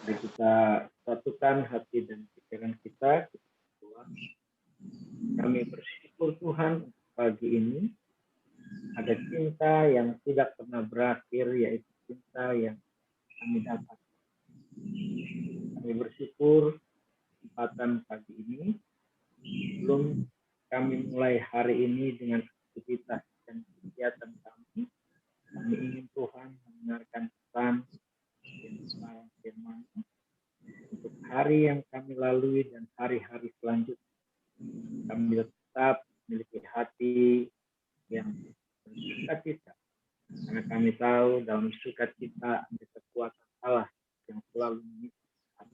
Mari kita satukan hati dan pikiran kita. Kami bersyukur Tuhan pagi ini ada cinta yang tidak pernah berakhir, yaitu cinta yang kami dapat. Kami bersyukur kesempatan pagi ini. Sebelum kami mulai hari ini dengan aktivitas dan kegiatan kami ingin Tuhan mendengarkan pesan dan firman untuk hari yang kami lalui dan hari-hari selanjutnya. Kami tetap memiliki hati yang bersukacita, karena kami tahu dalam sukacita ada kekuatan Allah yang selalu mengisi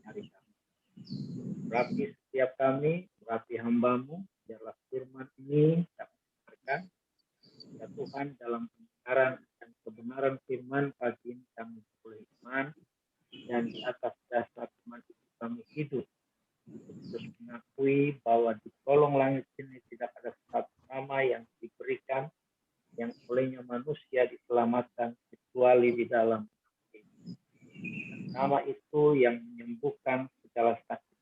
hari kami. Berarti setiap kami, berarti hamba-Mu, biarlah firman ini dapat berkat. Ya Tuhan, dalam kebenaran dan kebenaran firman pagi ini kami boleh iman, dan di atas dasar firman itu kami hidup. Terus mengakui bahwa di kolong langit ini tidak ada satu nama yang diberikan yang olehnya manusia diselamatkan kecuali di dalam nama itu yang menyembuhkan segala sakit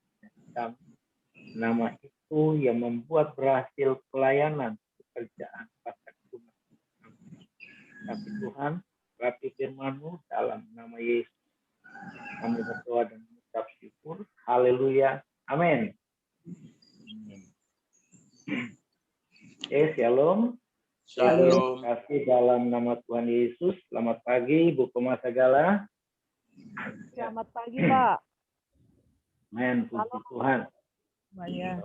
kami. Nama itu yang membuat berhasil pelayanan pekerjaan pasca Tuhan. Tapi Tuhan, berarti firman-Mu dalam nama Yesus kami berdoa dan mengucap syukur. Haleluya. Amin. Shalom. Shalom. Terima kasih dalam nama Tuhan Yesus. Selamat pagi, Bu Koma Sagala. Selamat pagi, Pak. Amin, puji Tuhan. Banyak.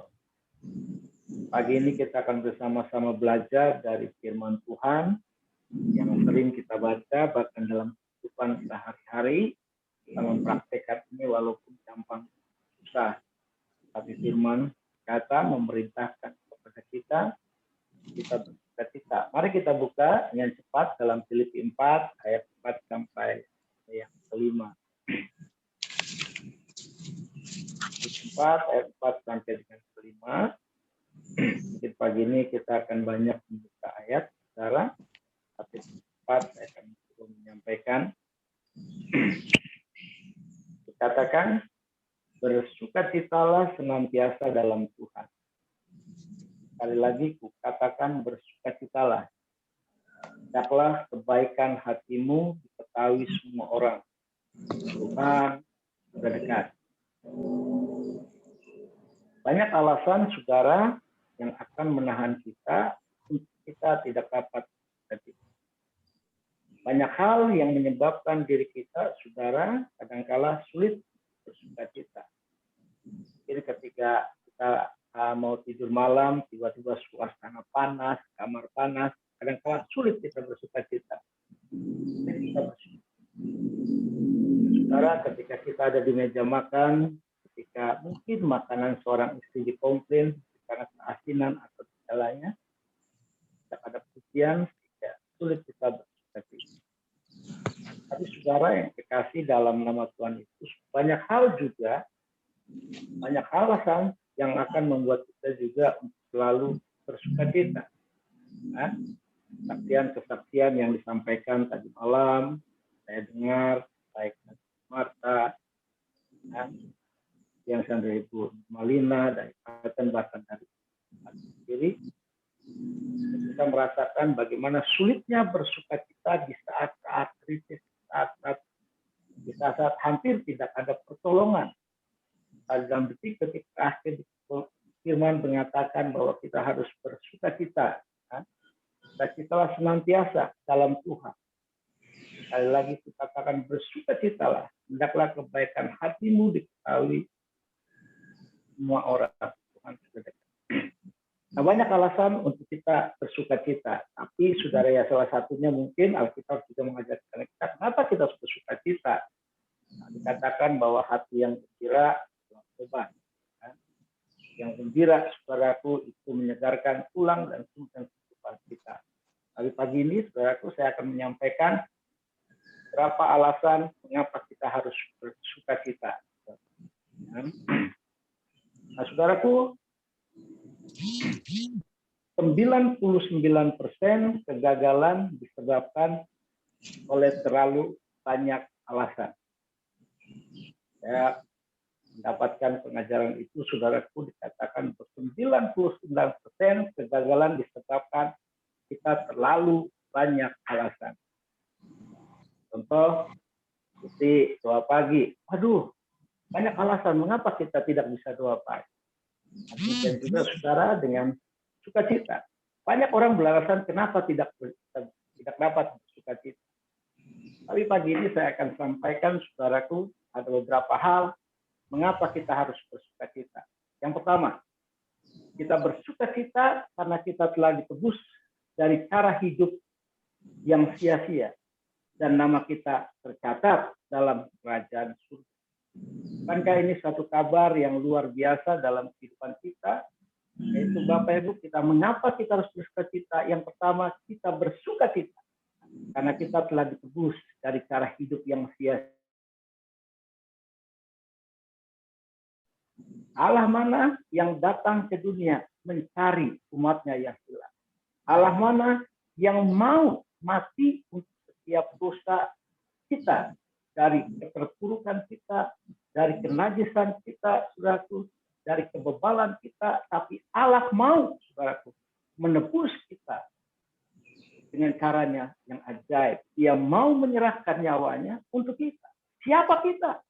Pagi ini kita akan bersama-sama belajar dari firman Tuhan yang sering kita baca, bahkan dalam kehidupan sehari-hari. Kita mempraktekkan ini walaupun gampang susah. Tapi firman kata memerintahkan kepada kita bersukacita. Mari kita buka dengan cepat dalam Filipi 4 ayat 4 sampai yang kelima. 4 ayat 4 sampai dengan kelima. Mungkin pagi ini kita akan banyak membuka ayat secara tapi 4 saya akan menyampaikan. Dikatakan, bersukacitalah senantiasa dalam Tuhan. Sekali lagi, kukatakan bersukacitalah. Hendaklah kebaikan hatimu diketahui semua orang. Tuhan sudah dekat. Banyak alasan, saudara, yang akan menahan kita untuk kita tidak dapat bersukacita. Banyak hal yang menyebabkan diri kita, saudara, kadangkala sulit bersukacita. Jadi ketika kita mau tidur malam, tiba-tiba suasana panas, kamar panas, kadang-kadang sulit kita bersukacita. Saudara, ketika kita ada di meja makan, ketika mungkin makanan seorang istri dikomplain karena keasinan atau segalanya, tidak ada pujian, tidak sulit kita bersukacita. Tapi saudara yang dikasih dalam nama Tuhan Yesus, banyak hal juga, banyak alasan yang akan membuat kita juga selalu bersukacita. Nah, kesaksian yang disampaikan tadi malam, saya dengar, baik dari Marta, yang dari Ibu Malina, dari Paten, bahkan dari sendiri, kita merasakan bagaimana sulitnya bersukacita di saat-saat krisis, di saat hampir tidak ada pertolongan. Dalam detik-detik akhir firman mengatakan bahwa kita harus bersukacita. Bersukacitalah senantiasa dalam Tuhan. Sekali lagi kita katakan bersukacitalah. Hendaklah kebaikan hatimu diketahui semua orang. Tuhan sudah dekat. Nah, banyak alasan untuk kita bersukacita. Tapi saudara ya, salah satunya mungkin Alkitab juga mengajarkan kita kenapa kita harus bersukacita. Nah, dikatakan bahwa hati yang gembira beban. Yang gembira, saudaraku, itu menyegarkan tulang dan sumber kehidupan kita. Tapi pagi ini, saudaraku, saya akan menyampaikan berapa alasan mengapa kita harus bersukacita. Nah, saudaraku, 99% kegagalan disebabkan oleh terlalu banyak alasan. Saya mendapatkan pengajaran itu, saudaraku, dikatakan 99% kegagalan disebabkan kita terlalu banyak alasan. Contoh, seperti doa pagi. Aduh, banyak alasan mengapa kita tidak bisa doa pagi. Demikian juga saudara dengan sukacita. Banyak orang beralasan kenapa tidak dapat bersukacita. Tapi pagi ini saya akan sampaikan, saudaraku, ada beberapa hal mengapa kita harus bersukacita. Yang pertama, kita bersukacita karena kita telah ditebus dari cara hidup yang sia-sia dan nama kita tercatat dalam kerajaan surga. Bukankah ini satu kabar yang luar biasa dalam kehidupan kita? Yaitu Bapak Ibu, mengapa kita harus bersukacita? Yang pertama, kita bersukacita karena kita telah ditebus dari cara hidup yang sia-sia. Allah mana yang datang ke dunia mencari umatnya yang hilang? Allah mana yang mau mati untuk setiap dosa kita, dari keterpurukan kita, dari kenajisan kita, saudaraku, dari kebebalan kita, tapi Allah mau, saudaraku, menebus kita dengan caranya yang ajaib. Dia mau menyerahkan nyawanya untuk kita. Siapa kita?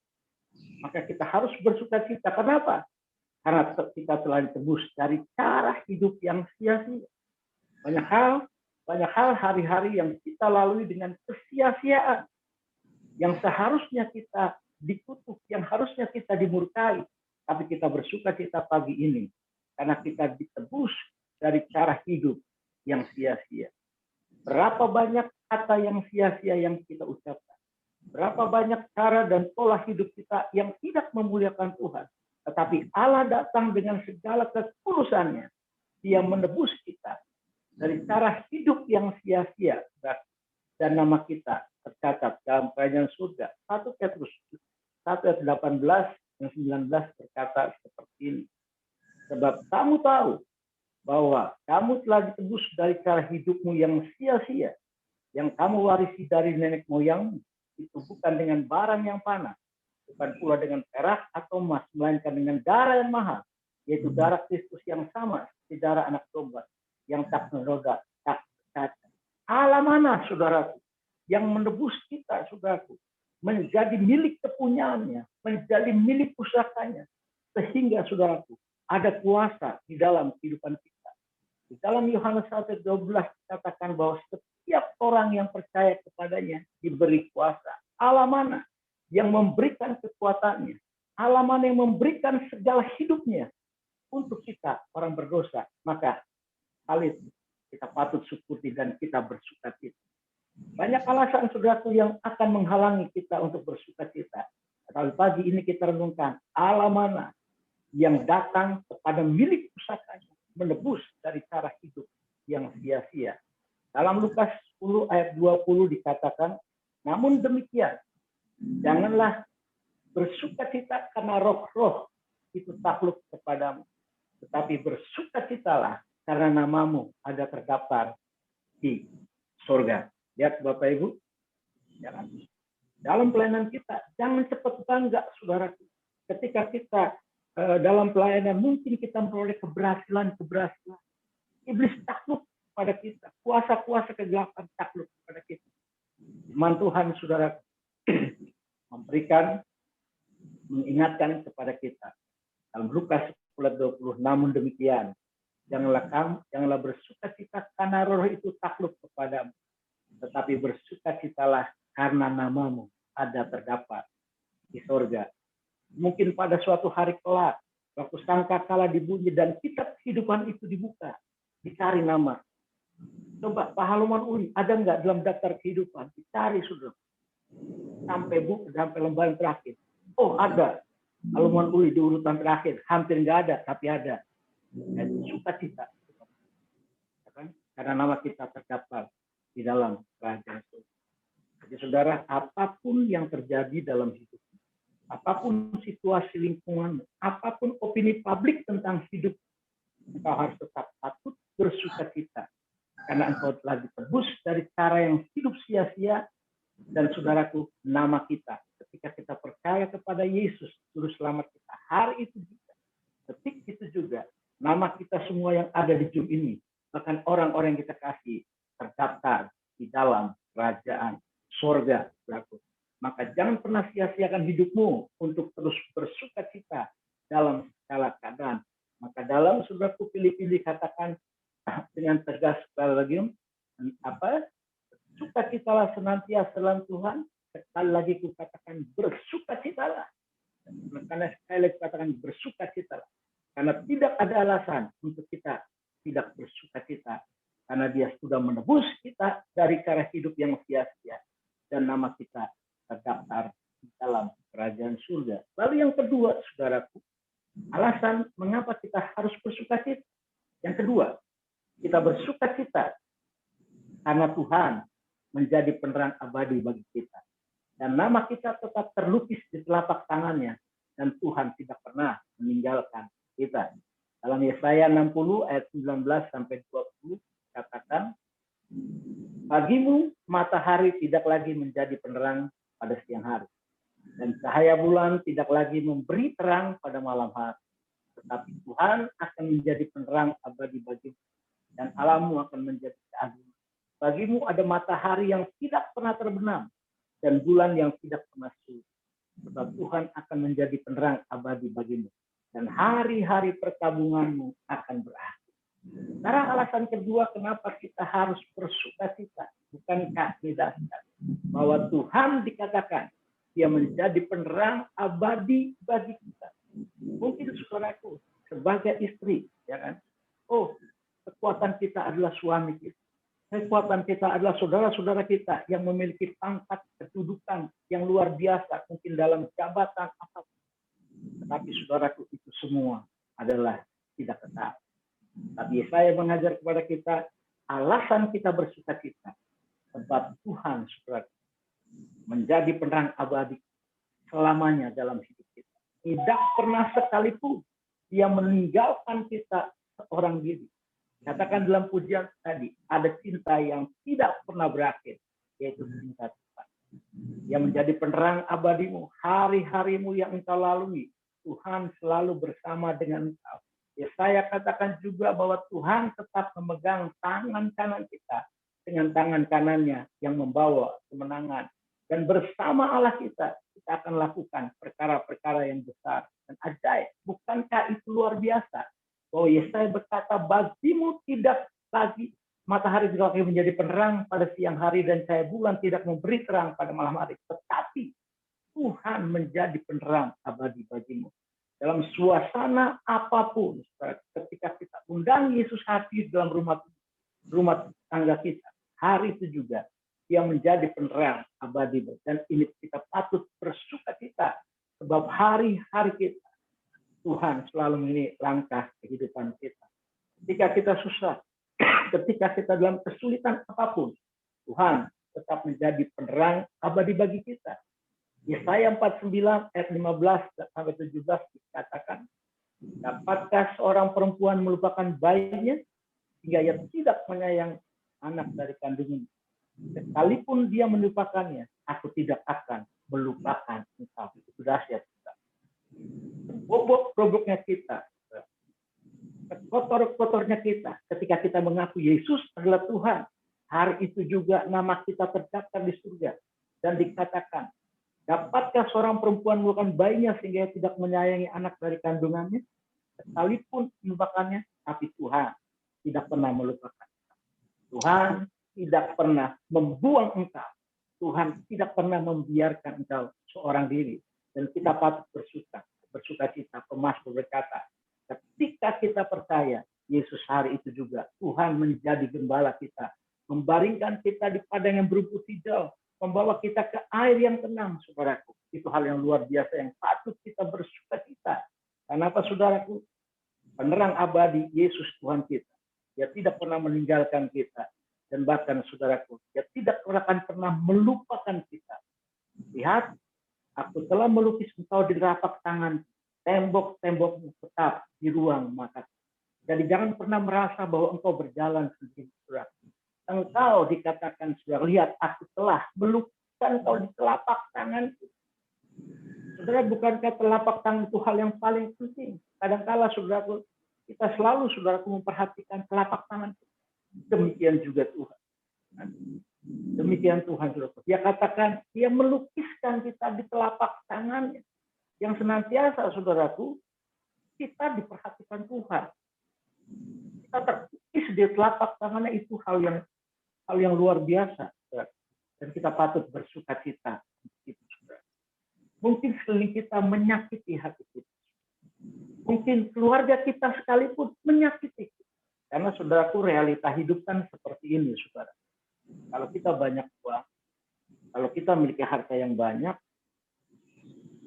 Maka kita harus bersukacita. Kenapa? Karena kita telah ditebus dari cara hidup yang sia-sia. Banyak hal hari-hari yang kita lalui dengan kesia-siaan, yang seharusnya kita dikutuk, yang harusnya kita dimurkai. Tapi kita bersukacita pagi ini karena kita ditebus dari cara hidup yang sia-sia. Berapa banyak kata yang sia-sia yang kita ucapkan. Berapa banyak cara dan pola hidup kita yang tidak memuliakan Tuhan. Tetapi Allah datang dengan segala ketulusannya. Dia menebus kita dari cara hidup yang sia-sia. Dan nama kita tercatat dalam kerajaan surga. 1 Petrus 1 ayat 18 dan 19 berkata seperti ini. Sebab kamu tahu bahwa kamu telah ditebus dari cara hidupmu yang sia-sia, yang kamu warisi dari nenek moyangmu. Itu bukan dengan barang yang panas, bukan pula dengan perak atau emas, melainkan dengan darah yang mahal, yaitu darah Kristus yang sama seperti darah anak domba, yang tak menoda, tak bercacat. Allah mana, saudaraku, yang menebus kita, saudaraku, menjadi milik kepunyaannya, menjadi milik pusakanya, sehingga, saudaraku, ada kuasa di dalam kehidupan kita. Di dalam Yohanes 1:12 dikatakan bahwa setiap orang yang percaya kepadanya diberi kuasa. Allah mana yang memberikan kekuatannya? Allah mana yang memberikan segala hidupnya untuk kita orang berdosa? Maka hal itu kita patut syukuri dan kita bersukacita. Banyak alasan, saudaraku, yang akan menghalangi kita untuk bersukacita. Tapi pagi ini kita renungkan, Allah mana yang datang kepada milik pusakanya, menebus dari cara hidup yang sia-sia. Dalam Lukas 10 ayat 20 dikatakan, namun demikian, janganlah bersukacita karena roh-roh itu takluk kepadamu, tetapi bersukacitalah karena namamu ada terdaftar di surga. Lihat Bapak Ibu, jangan dalam pelayanan kita jangan cepat bangga, saudaraku. Ketika kita dalam pelayanan mungkin kita memperoleh keberhasilan. Iblis takluk pada kita, kuasa-kuasa kegelapan takluk kepada kita. Firman Tuhan, saudara, mengingatkan kepada kita dalam Lukas 10:20, namun demikian, janganlah bersukacita karena roh itu takluk kepadamu, tetapi bersukacitalah karena namamu ada terdapat di surga. Mungkin pada suatu hari kelak, waktu sangkakala dibunyi dan kitab kehidupan itu dibuka, dicari nama. Coba Pak Haloman Uli, ada nggak dalam daftar kehidupan? Dicari, sudah. Sampai lembaran terakhir. Oh, ada. Haloman Uli di urutan terakhir. Hampir nggak ada, tapi ada. Dan sukacita. Karena nama kita terdapat di dalam kerajaan surga. Jadi saudara, apapun yang terjadi dalam hidup, apapun situasi lingkungan, apapun opini publik tentang hidup, engkau harus tetap patut bersukacita. Karena engkau telah ditebus dari cara yang hidup sia-sia. Dan saudaraku, nama kita, ketika kita percaya percaya kepada Yesus, Juru Selamat kita, hari itu juga, detik itu juga, nama kita semua yang ada di Zoom ini, bahkan orang-orang yang kita kasih, terdaftar di dalam kerajaan sorga. Maka jangan pernah sia-siakan hidupmu untuk terus bersuka cita dalam segala keadaan. Maka dalam Saudaraku Filipi dikatakan dengan tegas sekali lagi, sukacitalah senantiasa dalam Tuhan. Sekali lagi kukatakan bersukacitalah. Karena sekali lagi katakan bersukacitalah. Karena tidak ada alasan untuk kita tidak bersukacita. Karena Dia sudah menebus kita dari cara hidup yang sia-sia. Dan nama kita terdaftar di dalam kerajaan surga. Lalu yang kedua, saudaraku, alasan mengapa kita harus bersukacita. Yang kedua, kita bersukacita karena Tuhan menjadi penerang abadi bagi kita. Dan nama kita tetap terlukis di telapak tangannya. Dan Tuhan tidak pernah meninggalkan kita. Dalam Yesaya 60 ayat 19 sampai 20 katakan, bagimu matahari tidak lagi menjadi penerang pada siang hari. Dan cahaya bulan tidak lagi memberi terang pada malam hari. Tetapi Tuhan akan menjadi penerang abadi bagimu. Dan alammu akan menjadi keagungan. Bagimu ada matahari yang tidak pernah terbenam. Dan bulan yang tidak pernah surut. Sebab Tuhan akan menjadi penerang abadi bagimu. Dan hari-hari perkabunganmu akan berakhir. Sekarang alasan kedua kenapa kita harus bersukacita. Bukankah tidak bahwa Tuhan dikatakan Dia menjadi penerang abadi bagi kita. Mungkin saudaraku sebagai istri, ya kan? Oh, kekuatan kita adalah suami kita. Kekuatan kita adalah saudara-saudara kita yang memiliki pangkat kedudukan yang luar biasa, mungkin dalam jabatan apapun. Tetapi saudaraku itu semua adalah tidak tetap. Tapi saya mengajar kepada kita, alasan kita bersukacita, sebab Tuhan saudaraku menjadi penerang abadi selamanya dalam hidup kita. Tidak pernah sekalipun Dia meninggalkan kita seorang diri. Katakan dalam pujian tadi, ada cinta yang tidak pernah berakhir, yaitu cinta Tuhan. Dia menjadi penerang abadimu, hari-harimu yang engkau lalui. Tuhan selalu bersama dengan engkau. Ya, saya katakan juga bahwa Tuhan tetap memegang tangan kanan kita dengan tangan kanannya yang membawa kemenangan. Dan bersama Allah kita akan lakukan perkara-perkara yang besar dan ajaib. Bukankah itu luar biasa? Bahwa Yesaya berkata, bagimu tidak lagi matahari tidak lagi menjadi penerang pada siang hari dan cahaya bulan tidak memberi terang pada malam hari. Tetapi Tuhan menjadi penerang abadi bagimu. Dalam suasana apapun, ketika kita undang Yesus hadir dalam rumah tangga kita, hari itu juga Dia menjadi penerang abadi. Dan ini kita patut bersukacita sebab hari-hari kita Tuhan selalu memilih langkah kehidupan kita. Ketika kita susah, ketika kita dalam kesulitan apapun, Tuhan tetap menjadi penerang abadi bagi kita. Yesaya 49 ayat 15 sampai 17 dikatakan, dapatkah seorang perempuan melupakan bayinya hingga ia tidak menyayangi anak dari kandungnya? Sekalipun dia melupakannya, aku tidak akan melupakan engkau. Itu dahsyat kita. Bobok-boboknya kita, kotor-kotornya kita, ketika kita mengaku Yesus adalah Tuhan, hari itu juga nama kita terdaftar di surga. Dan dikatakan, dapatkah seorang perempuan melupakan bayinya sehingga ia tidak menyayangi anak dari kandungannya? Sekalipun melupakannya, tapi Tuhan tidak pernah melupakan. Tuhan tidak pernah membuang engkau. Tuhan tidak pernah membiarkan engkau seorang diri. Dan kita patut bersuka cita. Pemazmur berkata, ketika kita percaya Yesus hari itu juga, Tuhan menjadi gembala kita. Membaringkan kita di padang yang berumput hijau. Membawa kita ke air yang tenang, saudaraku. Itu hal yang luar biasa yang patut kita bersuka cita. Kenapa, saudaraku? Penerang abadi Yesus Tuhan kita. Dia tidak pernah meninggalkan kita. Dan bahkan saudaraku, Dia tidak akan pernah melupakan kita. Lihat, aku telah melukis engkau di telapak tangan, tembok-tembokmu tetap di ruang mata. Jadi jangan pernah merasa bahwa engkau berjalan sendiri, saudaraku. Engkau dikatakan, saudara, lihat, aku telah melukiskan engkau di telapak tanganku. Saudara, bukankah telapak tangan itu hal yang paling penting? Kadangkala saudaraku, kita selalu saudaraku memperhatikan telapak tangan. Demikian juga Tuhan. Demikian Tuhan, saudaraku. Dia katakan, dia melukiskan kita di telapak tangannya. Yang senantiasa, saudaraku, kita diperhatikan Tuhan. Kita terlukis di telapak tangannya, itu hal yang luar biasa. Dan kita patut bersuka cita. Mungkin sekeliling kita menyakiti hati kita. Mungkin keluarga kita sekalipun menyakiti. Karena saudaraku, realita hidup kan seperti ini, saudara. Kalau kita banyak uang, kalau kita memiliki harta yang banyak,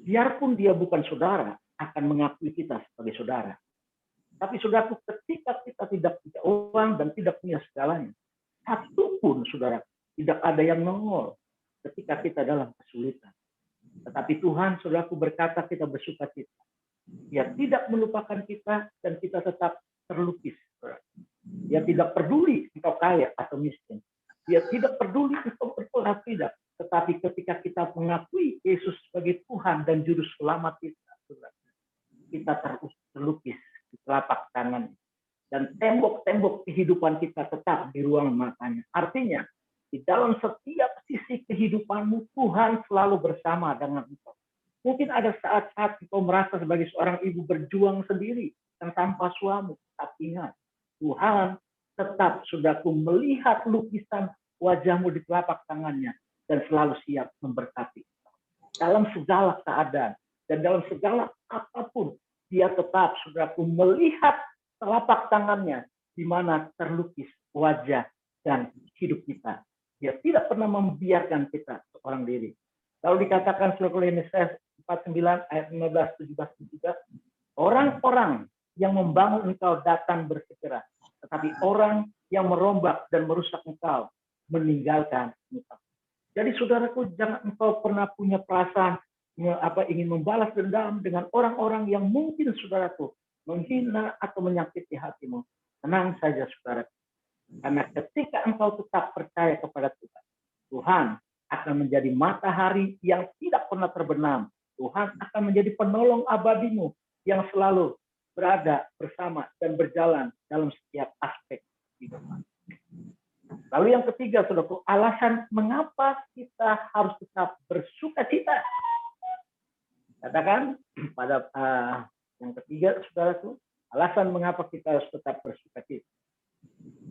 biarpun dia bukan saudara, akan mengakui kita sebagai saudara. Tapi saudaraku, ketika kita tidak punya uang dan tidak punya segalanya, satupun saudara, tidak ada yang nongol ketika kita dalam kesulitan. Tetapi Tuhan, saudaraku, berkata kita bersuka cita. Dia tidak melupakan kita dan kita tetap terlukis. Dia tidak peduli engkau kaya atau miskin. Dia tidak peduli engkau berpuluh tidak. Tetapi ketika kita mengakui Yesus sebagai Tuhan dan Juru Selamat kita, kita terlukis di telapak tangan. Dan tembok-tembok kehidupan kita tetap di ruang matanya. Artinya, di dalam setiap sisi kehidupanmu, Tuhan selalu bersama dengan engkau. Mungkin ada saat-saat engkau merasa sebagai seorang ibu berjuang sendiri dan tanpa suami. Tapi ingat, Tuhan tetap saudaraku melihat lukisan wajahmu di telapak tangannya dan selalu siap memberkati. Dalam segala keadaan dan dalam segala apapun, dia tetap saudaraku melihat telapak tangannya di mana terlukis wajah dan hidup kita. Dia tidak pernah membiarkan kita seorang diri. Lalu dikatakan surah Yesaya 49 ayat 15, 17 juga, orang-orang yang membangun engkau datang bersegera, tetapi orang yang merombak dan merusak engkau meninggalkan engkau. Jadi saudaraku, jangan engkau pernah punya perasaan ingin membalas dendam dengan orang-orang yang mungkin saudaraku menghina atau menyakiti hatimu. Tenang saja saudaraku. Karena ketika engkau tetap percaya kepada Tuhan, Tuhan akan menjadi matahari yang tidak pernah terbenam. Tuhan akan menjadi penolong abadimu yang selalu berada bersama dan berjalan dalam setiap aspek kehidupan. Lalu yang ketiga, saudaraku, alasan mengapa kita harus tetap bersuka cita. Katakan pada yang ketiga, saudaraku, alasan mengapa kita harus tetap bersuka cita.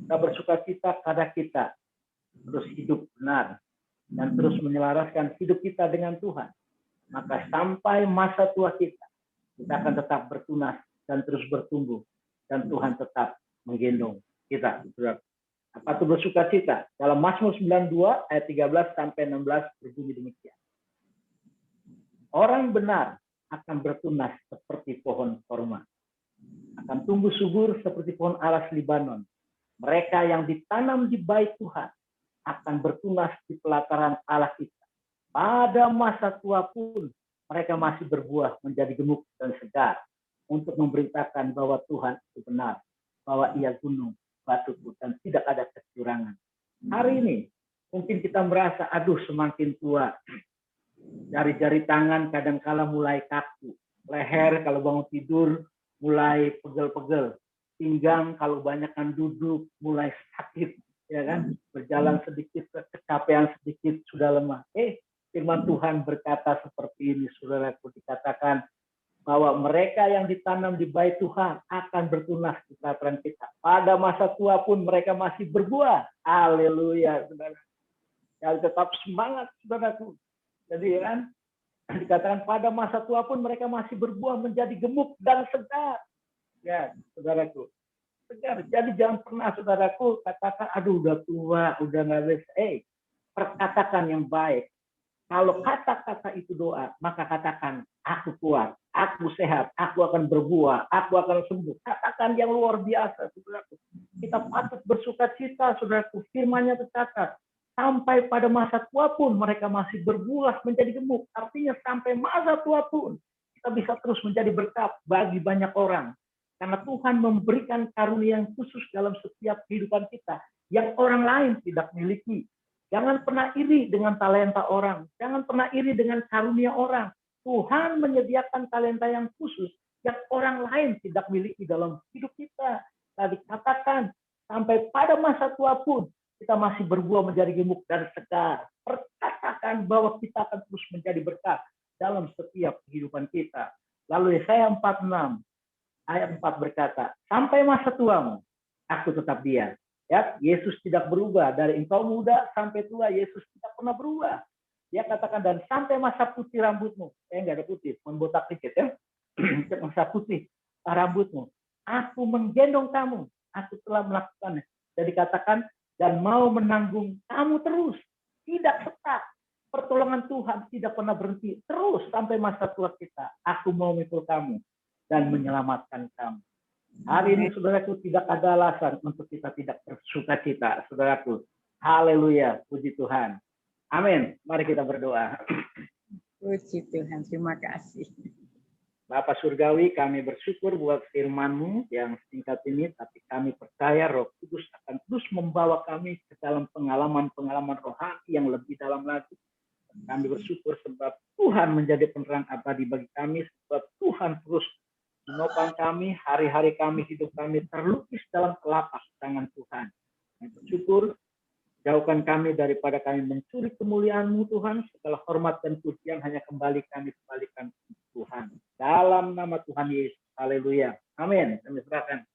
Kita bersuka cita karena kita terus hidup benar dan terus menyelaraskan hidup kita dengan Tuhan. Maka sampai masa tua kita akan tetap bertunas dan terus bertumbuh. Dan Tuhan tetap menggendong kita. Apa itu bersuka cita? Dalam Mazmur 92 ayat 13 sampai 16 berbunyi demikian. Orang benar akan bertunas seperti pohon korma. Akan tumbuh subur seperti pohon alas Libanon. Mereka yang ditanam di bait Tuhan akan bertunas di pelataran Allah kita. Pada masa tua pun mereka masih berbuah menjadi gemuk dan segar untuk memberitakan bahwa Tuhan itu benar, bahwa Ia gunung, batuku, dan tidak ada kecurangan. Hari ini mungkin kita merasa, aduh semakin tua, jari-jari tangan kadangkala mulai kaku, leher kalau bangun tidur mulai pegel-pegel, pinggang kalau banyakkan duduk mulai sakit, ya kan? Berjalan sedikit, kecapean sedikit sudah lemah. Firman Tuhan berkata seperti ini, saudaraku, dikatakan bahwa mereka yang ditanam di bait Tuhan akan bertunas di pelataran kita. Pada masa tua pun mereka masih berbuah. Haleluya, saudara. Ya, tetap semangat, saudaraku. Jadi kan dikatakan pada masa tua pun mereka masih berbuah menjadi gemuk dan segar. Ya, saudaraku. Segar. Jadi jangan pernah, saudaraku, katakan, aduh udah tua, udah nggak bisa. Perkatakan yang baik. Kalau kata-kata itu doa, maka katakan, aku kuat, aku sehat, aku akan berbuah, aku akan sembuh. Katakan yang luar biasa, saudaraku. Kita patut bersuka cita, saudaraku. Firman-Nya tercatat. Sampai pada masa tua pun mereka masih berbuah menjadi gemuk. Artinya sampai masa tua pun kita bisa terus menjadi berkat bagi banyak orang. Karena Tuhan memberikan karunia yang khusus dalam setiap kehidupan kita yang orang lain tidak miliki. Jangan pernah iri dengan talenta orang. Jangan pernah iri dengan karunia orang. Tuhan menyediakan talenta yang khusus yang orang lain tidak miliki dalam hidup kita. Tadi katakan, sampai pada masa tua pun kita masih berbuah menjadi gemuk dan segar. Perkatakan bahwa kita akan terus menjadi berkat dalam setiap kehidupan kita. Lalu Yesaya 46 ayat 4 berkata, sampai masa tuamu, aku tetap dia. Ya, Yesus tidak berubah. Dari engkau muda sampai tua, Yesus tidak pernah berubah. Dia katakan, dan sampai masa putih rambutmu. Enggak ada putih, membotak dikit ya. Masa putih rambutmu. Aku menggendong kamu. Aku telah melakukannya. Jadi katakan, dan mau menanggung kamu terus. Tidak setak. Pertolongan Tuhan tidak pernah berhenti. Terus sampai masa tua kita. Aku mau memikul kamu dan menyelamatkan kamu. Hari ini saudaraku tidak ada alasan untuk kita tidak bersuka cita, saudaraku. Haleluya, puji Tuhan. Amin. Mari kita berdoa. Puji Tuhan, terima kasih. Bapa Surgawi, kami bersyukur buat firman-Mu yang singkat ini, tapi kami percaya Roh Kudus akan terus membawa kami ke dalam pengalaman-pengalaman rohani yang lebih dalam lagi. Kami bersyukur sebab Tuhan menjadi penerang abadi bagi kami, sebab Tuhan terus menopang kami, hari-hari kami, hidup kami terlukis dalam telapak tangan Tuhan. Kami bersyukur, jauhkan kami daripada kami mencuri kemuliaan-Mu Tuhan, segala hormat dan pujian hanya kembali kami kembalikan Tuhan. Dalam nama Tuhan Yesus. Haleluya. Amin. Kami serahkan